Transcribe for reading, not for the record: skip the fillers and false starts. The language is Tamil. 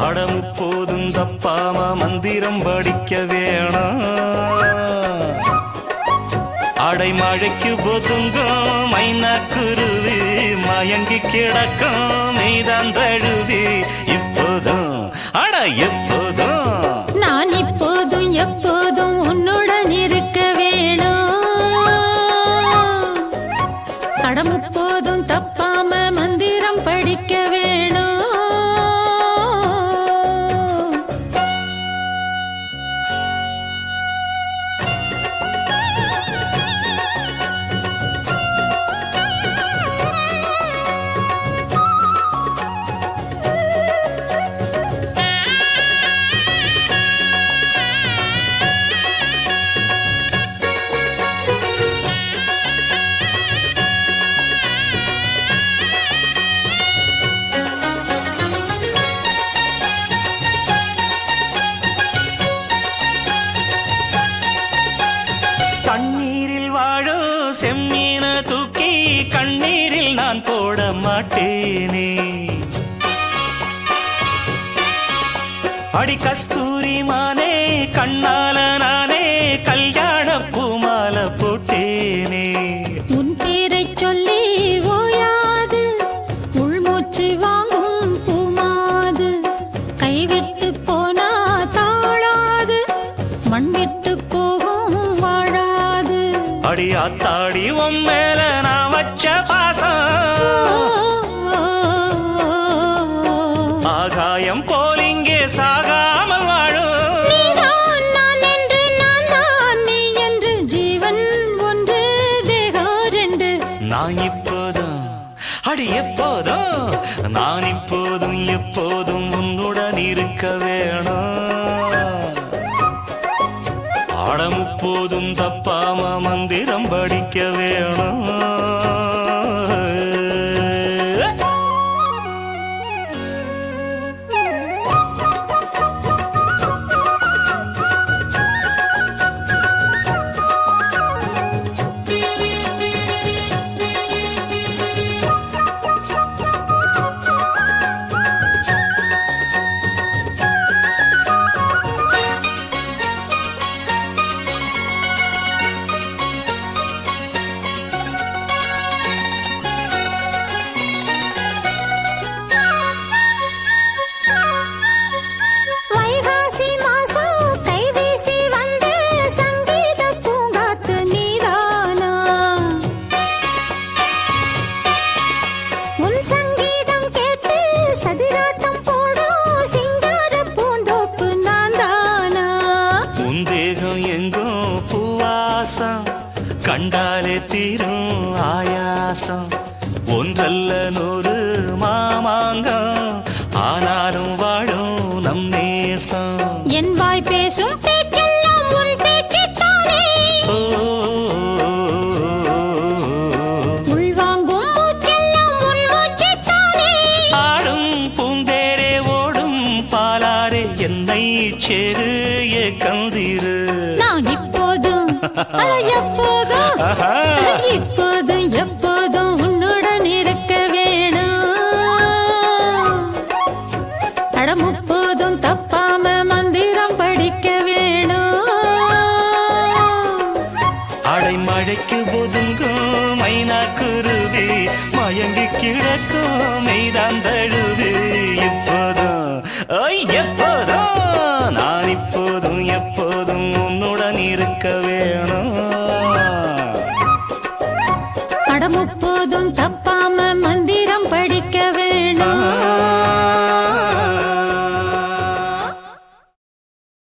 அடமுப்போதும் தப்பாம மந்திரம் படிக்க வேணாம். அடைமழைக்கு ஒதுங்கும் மைனாக்குருவி மயங்கி கிடக்கும் நீதான் தழுவி. இப்போதும் அட எப்போதும் நான் இப்போதும் எப்போதும் உன்னுடன் இருக்க வேணும். அடமுப்போதும் தப்பாம மந்திரம் படிக்க வேணும். தண்ணீரில் வாழும் செம்மீன தூக்கி கண்ணீரில் நான் போட மாட்டேனே. அடி கஸ்தூரி மானே கண்ணால நானே கல்யாண பூமால போட்டேனே. உன் பேரை சொல்லி ஓயாது உள்மூச்சு வாங்கும் பூமாது. கைவிட்டு போனா தாழாது மண் விட்டு போகும் வாழாது. அடி ஆத்தாடி உன் மேல நான் வச்ச பாசம் ஆகாயம் போல் இங்கே சாகாமல் வாழும். நீதான் நான் என்று நான் தான் நீ என்று ஜீவன் ஒன்று தேகம் ரெண்டு. நான் இப்போதும் அடி எப்போதும் நான் இப்போதும் எப்போதும் உன்னுடன் இருக்க வேணும். ஆடமுப்போதும் தப்பாம மந்திரம் படிக்க வேணும். வைகாசி மாசம் கைவீசி வந்து சங்கீத பூங்காத்து நீதானா. உன் சங்கீதம் கேட்டு சதிராட்டம் போடும் சிங்கார பூந்தோப்பு நான் தானா. உன் தேகம் எங்கும் பூவாசம் கண்டாலே தீரும் ஆயாசம். ஒன்றல்ல நூறு மாமாங்கம் ஆனாலும் வாழும் நம் நேசம். என் வாய் பேசும் பேச்செல்லாம் உன் பேச்சுத்தானே. உள்வாங்கும் மூச்செல்லாம் உன் மூச்சுத்தானே. ஆடும் பூந்தேரே ஓடும் பாலாரே என்னை சேரு கந்திரு. நான் இப்போதும் அட எப்போதும் இப்போதும் எப்போதும் உன்னுடன் இருக்க வேணும். அட முப்போதும் தப்பாம மந்திரம் படிக்க வேணும். அடைமழைக்கு ஒதுங்கும் மைனாக்குருவி மயங்கி கிடக்கும் மெய்தான் தழுவி. இப்போதும் எப்போதும் நான் இப்போதும் எப்போதும் உன்னுடன் இருக்க வேணும். அட முப்போதும்